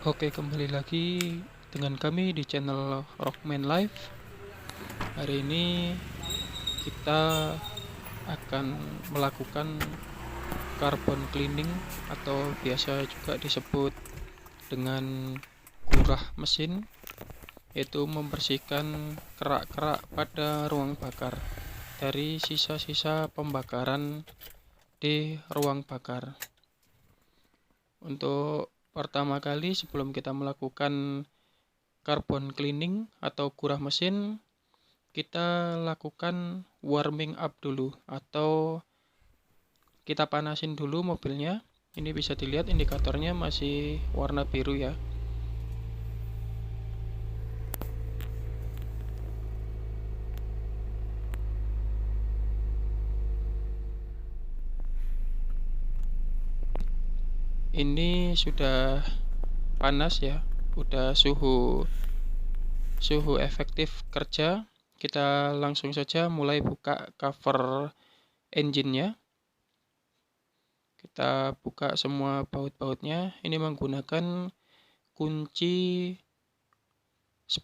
Oke, kembali lagi dengan kami di channel Rockman Live. Hari ini kita akan melakukan carbon cleaning atau biasa juga disebut dengan gurah mesin, yaitu membersihkan kerak-kerak pada ruang bakar dari sisa-sisa pembakaran di ruang bakar. Untuk pertama kali sebelum kita melakukan carbon cleaning atau gurah mesin, kita lakukan warming up dulu atau kita panasin dulu mobilnya. Ini bisa dilihat indikatornya masih warna biru ya. Ini sudah panas ya, udah suhu efektif kerja. Kita langsung saja mulai buka cover engine-nya. Kita buka semua baut-bautnya. Ini menggunakan kunci 10.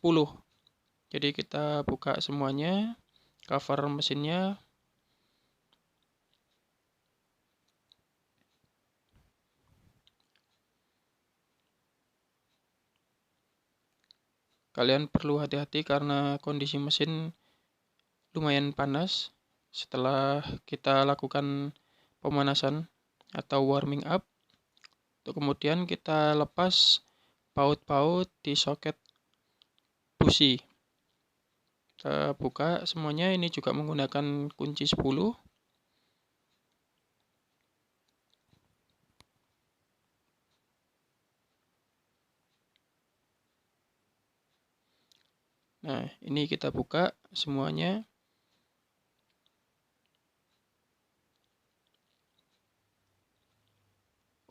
Jadi kita buka semuanya, cover mesinnya. Kalian perlu hati-hati karena kondisi mesin lumayan panas setelah kita lakukan pemanasan atau warming up. Untuk kemudian kita lepas baut-baut di soket busi. Kita buka semuanya, ini juga menggunakan kunci 10. Nah, ini kita buka semuanya.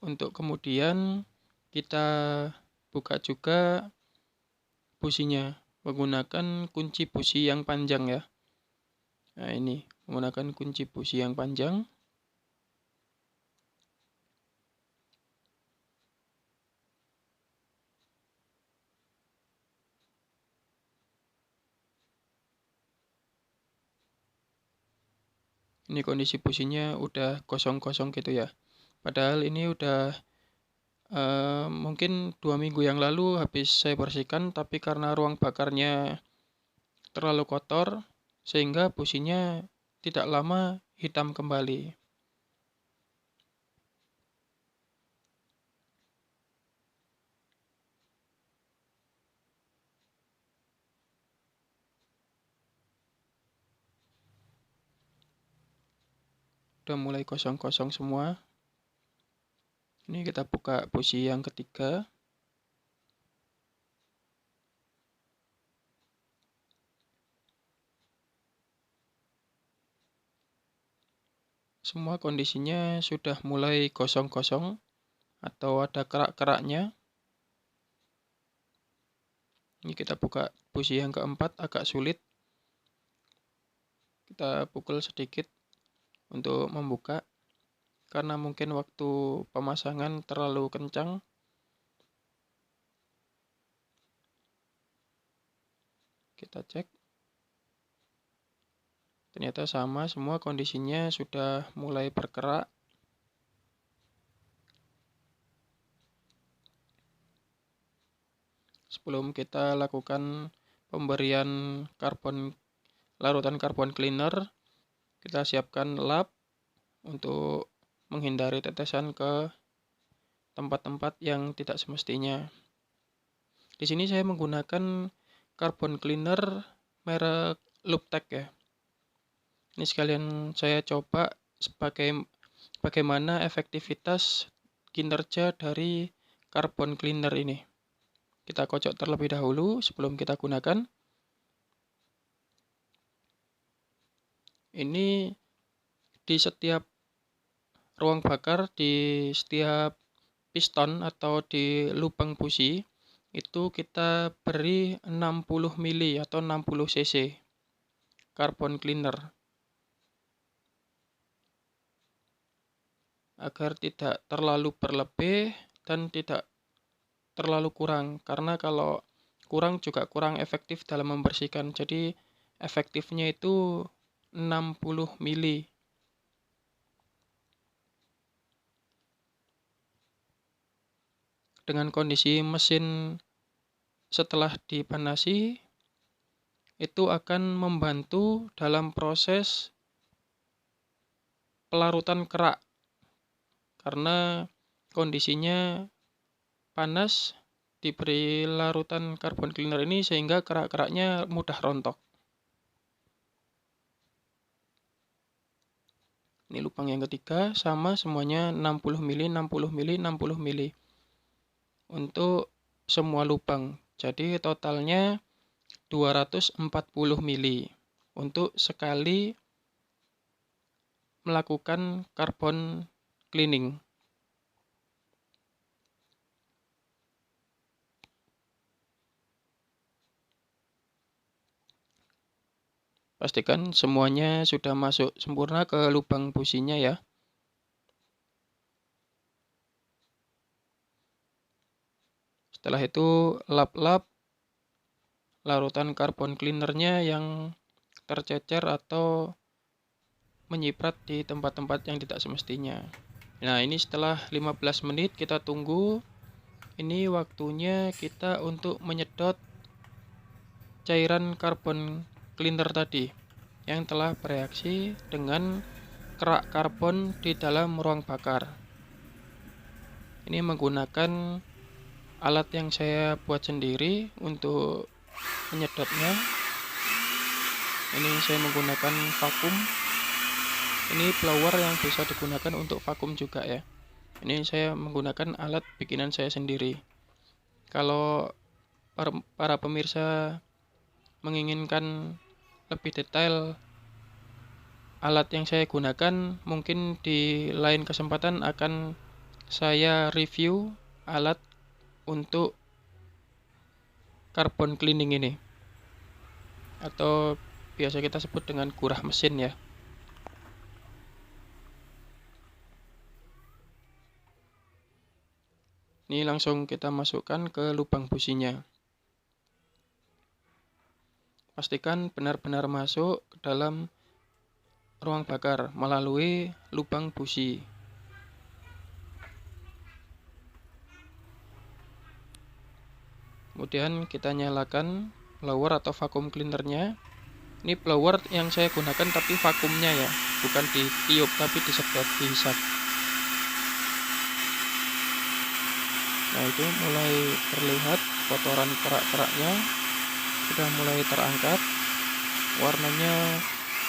Untuk kemudian kita buka juga businya menggunakan kunci busi yang panjang ya. Nah, ini menggunakan kunci busi yang panjang. Ini kondisi businya udah kosong-kosong gitu ya. Padahal ini udah mungkin 2 minggu yang lalu habis saya bersihkan, tapi karena ruang bakarnya terlalu kotor, sehingga businya tidak lama hitam kembali. Udah mulai kosong-kosong semua. Ini kita buka busi yang ketiga. Semua kondisinya sudah mulai kosong-kosong atau ada kerak-keraknya. Ini kita buka busi yang keempat, agak sulit. Kita pukul sedikit untuk membuka karena mungkin waktu pemasangan terlalu kencang. Kita cek. Ternyata sama, semua kondisinya sudah mulai bergerak. Sebelum kita lakukan pemberian larutan carbon cleaner, kita siapkan lap untuk menghindari tetesan ke tempat-tempat yang tidak semestinya. Di sini saya menggunakan carbon cleaner merek Lubtech ya. Ini sekalian saya coba bagaimana efektivitas kinerja dari carbon cleaner ini. Kita kocok terlebih dahulu sebelum kita gunakan. Ini di setiap ruang bakar, di setiap piston atau di lubang busi, itu kita beri 60 mili atau 60 cc carbon cleaner agar tidak terlalu berlebih dan tidak terlalu kurang, karena kalau kurang juga kurang efektif dalam membersihkan. Jadi efektifnya itu 60 mili. Dengan kondisi mesin setelah dipanasi, itu akan membantu dalam proses pelarutan kerak, karena kondisinya panas, diberi larutan carbon cleaner ini sehingga kerak-keraknya mudah rontok. Ini lubang yang ketiga, sama semuanya 60 mili, 60 mili, 60 mili. Untuk semua lubang. Jadi totalnya 240 mili untuk sekali melakukan carbon cleaning. Pastikan semuanya sudah masuk sempurna ke lubang businya ya. Setelah itu lap-lap larutan carbon cleanernya yang tercecer atau menyiprat di tempat-tempat yang tidak semestinya. Nah, ini setelah 15 menit kita tunggu. Ini waktunya kita untuk menyedot cairan carbon cleaner tadi yang telah bereaksi dengan kerak karbon di dalam ruang bakar. Ini menggunakan alat yang saya buat sendiri untuk menyedotnya. Ini saya menggunakan vakum. Ini blower yang bisa digunakan untuk vakum juga ya. Ini saya menggunakan alat bikinan saya sendiri. Kalau para pemirsa menginginkan lebih detail alat yang saya gunakan, mungkin di lain kesempatan akan saya review alat untuk carbon cleaning ini, atau biasa kita sebut dengan kurah mesin ya. Ini langsung kita masukkan ke lubang businya. Pastikan benar-benar masuk ke dalam ruang bakar melalui lubang busi. Kemudian kita nyalakan blower atau vacuum cleanernya. Ini blower yang saya gunakan tapi vakumnya ya, bukan ditiup tapi disedot, dihisap. Nah, itu mulai terlihat kotoran kerak-keraknya sudah mulai terangkat. Warnanya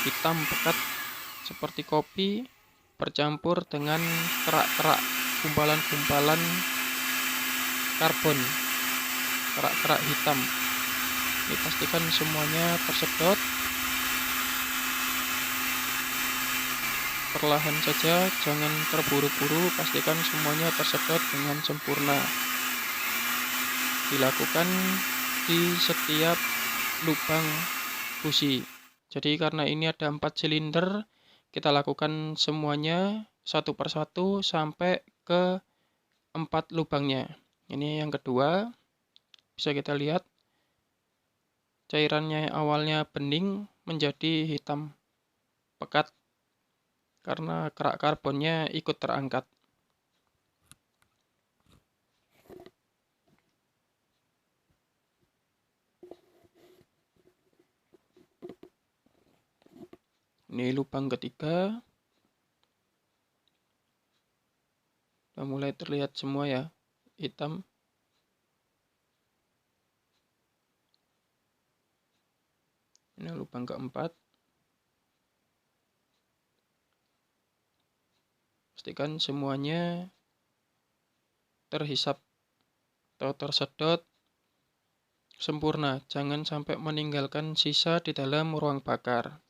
hitam pekat seperti kopi bercampur dengan kerak-kerak, gumpalan-gumpalan karbon, kerak-kerak hitam. Ini pastikan semuanya tersedot. Perlahan saja, jangan terburu-buru, pastikan semuanya tersedot dengan sempurna. Dilakukan di setiap lubang busi. Jadi karena ini ada 4 silinder, kita lakukan semuanya satu persatu sampai ke 4 lubangnya. Ini yang kedua, bisa kita lihat cairannya awalnya bening menjadi hitam pekat karena kerak karbonnya ikut terangkat. Ini lubang ketiga. Sudah mulai terlihat semua ya, hitam. Ini lubang keempat. Pastikan semuanya terhisap atau tersedot sempurna. Jangan sampai meninggalkan sisa di dalam ruang bakar.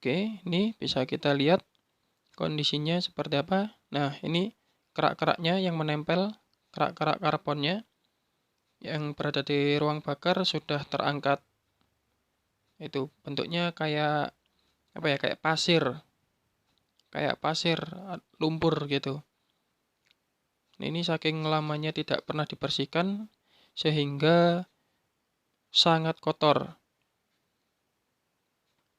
Oke, ini bisa kita lihat kondisinya seperti apa. Nah, ini kerak-keraknya yang menempel, kerak-kerak karbonnya yang berada di ruang bakar sudah terangkat. Itu bentuknya kayak apa ya? Kayak pasir, lumpur gitu. Nah, ini saking lamanya tidak pernah dibersihkan sehingga sangat kotor.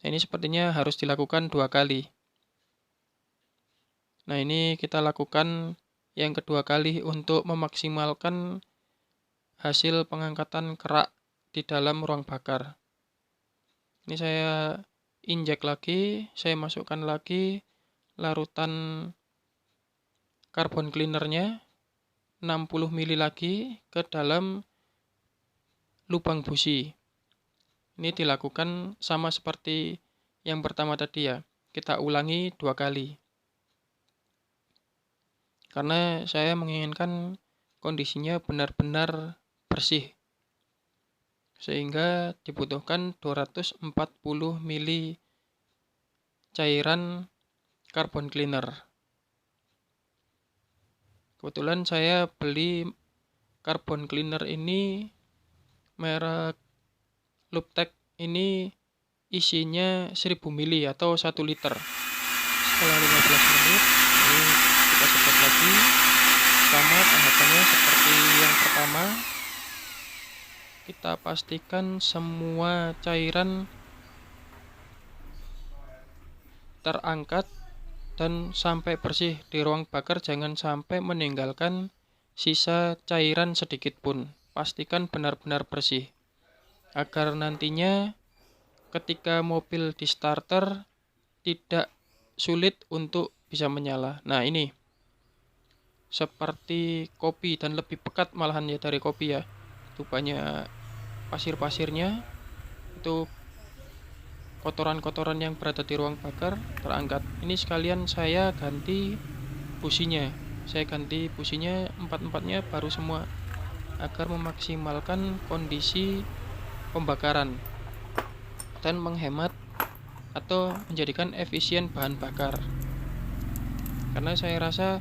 Nah, ini sepertinya harus dilakukan 2 kali. Nah, ini kita lakukan yang kedua kali untuk memaksimalkan hasil pengangkatan kerak di dalam ruang bakar. Ini saya injek lagi, saya masukkan lagi larutan carbon cleanernya 60 ml lagi ke dalam lubang busi. Ini dilakukan sama seperti yang pertama tadi ya. Kita ulangi 2 kali. Karena saya menginginkan kondisinya benar-benar bersih. Sehingga dibutuhkan 240 ml cairan carbon cleaner. Kebetulan saya beli carbon cleaner ini merek Lubtek, ini isinya 1000 ml atau 1 liter. Setelah 15 menit ini kita sedot lagi. Sama tahapannya seperti yang pertama. Kita pastikan semua cairan terangkat dan sampai bersih di ruang bakar, jangan sampai meninggalkan sisa cairan sedikit pun. Pastikan benar-benar bersih agar nantinya ketika mobil di starter tidak sulit untuk bisa menyala. Nah, ini seperti kopi dan lebih pekat malahan ya dari kopi ya. Itu banyak pasir-pasirnya, itu kotoran-kotoran yang berada di ruang bakar terangkat. Ini sekalian saya ganti businya. Saya ganti businya empat-empatnya baru semua agar memaksimalkan kondisi pembakaran dan menghemat atau menjadikan efisien bahan bakar. Karena saya rasa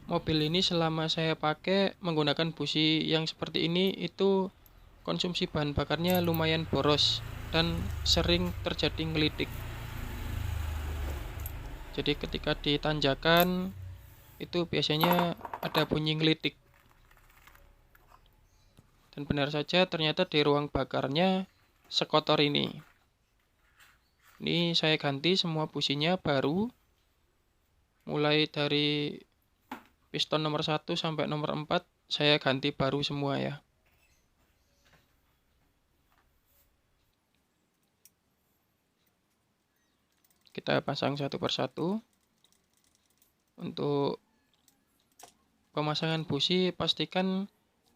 mobil ini selama saya pakai menggunakan busi yang seperti ini itu konsumsi bahan bakarnya lumayan boros dan sering terjadi ngelitik. Jadi ketika di tanjakan itu biasanya ada bunyi ngelitik. Dan benar saja ternyata di ruang bakarnya sekotor ini. Ini saya ganti semua businya baru. Mulai dari piston nomor 1 sampai nomor 4 saya ganti baru semua ya. Kita pasang satu persatu. Untuk pemasangan busi pastikan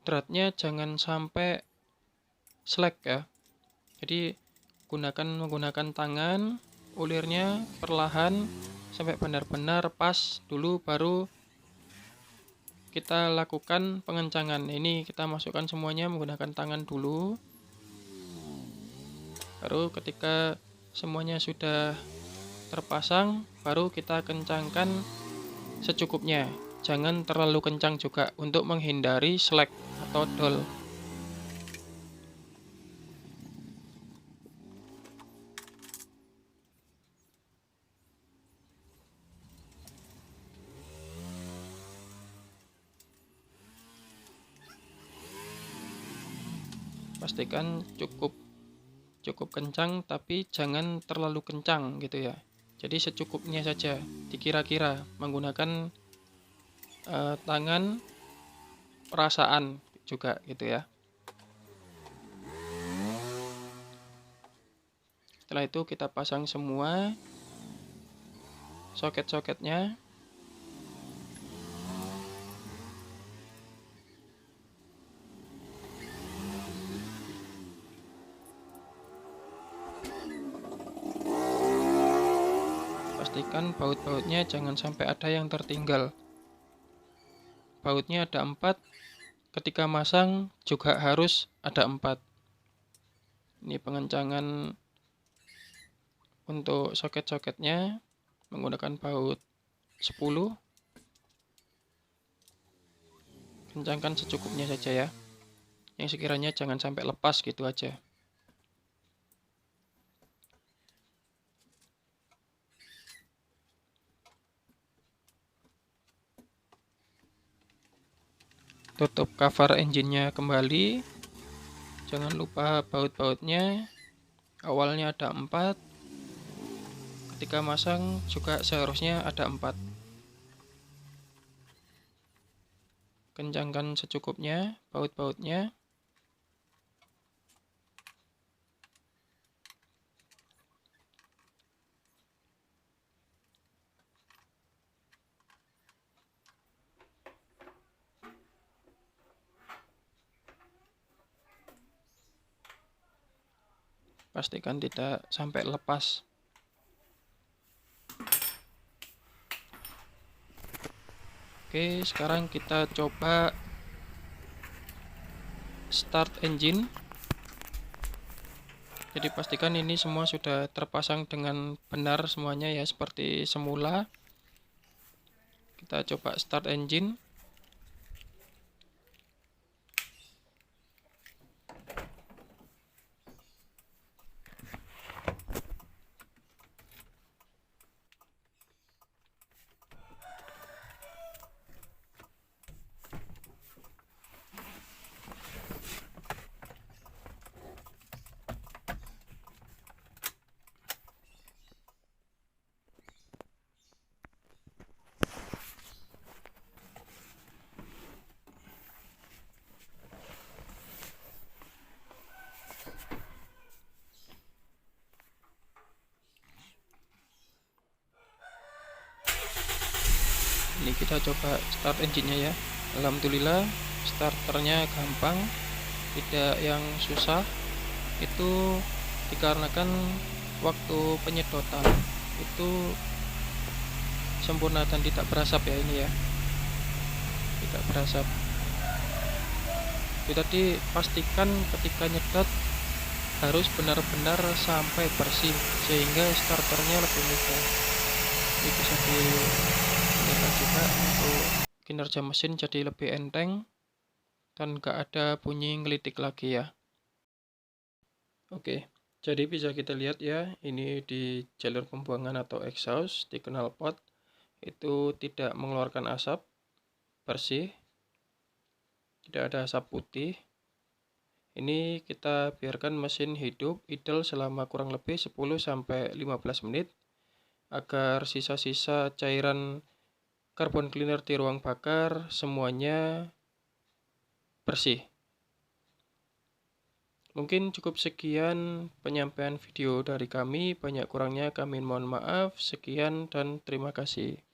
dratnya jangan sampai slack ya. Jadi menggunakan tangan, ulirnya perlahan sampai benar-benar pas dulu, baru kita lakukan pengencangan. Ini kita masukkan semuanya menggunakan tangan dulu. Baru ketika semuanya sudah terpasang, baru kita kencangkan secukupnya. Jangan terlalu kencang juga untuk menghindari slack atau dol. Pastikan cukup kencang, tapi jangan terlalu kencang gitu ya. Jadi secukupnya saja, dikira-kira menggunakan tangan perasaan juga gitu ya. Setelah itu kita pasang semua soket-soketnya. Pastikan baut-bautnya jangan sampai ada yang tertinggal. Bautnya ada 4, ketika masang juga harus ada 4. Ini pengencangan Untuk soket-soketnya menggunakan baut 10. Kencangkan secukupnya saja ya. Yang sekiranya jangan sampai lepas gitu aja. Tutup cover engine-nya kembali. Jangan lupa baut-bautnya. Awalnya ada 4. Ketika masang juga seharusnya ada 4. Kencangkan secukupnya baut-bautnya. Pastikan tidak sampai lepas. Oke, sekarang kita coba start engine. Jadi pastikan ini semua sudah terpasang dengan benar semuanya ya, seperti semula. Kita coba start engine. Ini kita coba start engine-nya ya. Alhamdulillah starternya gampang, tidak yang susah. Itu dikarenakan waktu penyedotan itu sempurna dan tidak berasap ya ini ya. Tidak berasap. Itu tadi pastikan ketika nyedot harus benar-benar sampai bersih sehingga starternya lebih mudah. Ini bisa dilihat juga untuk kinerja mesin jadi lebih enteng dan gak ada bunyi ngelitik lagi ya. Oke, jadi bisa kita lihat ya, ini di jalur pembuangan atau exhaust di knalpot itu tidak mengeluarkan asap, bersih, tidak ada asap putih. Ini kita biarkan mesin hidup idle selama kurang lebih 10-15 menit agar sisa-sisa cairan carbon cleaner di ruang bakar semuanya bersih. Mungkin cukup sekian penyampaian video dari kami, banyak kurangnya kami mohon maaf. Sekian dan terima kasih.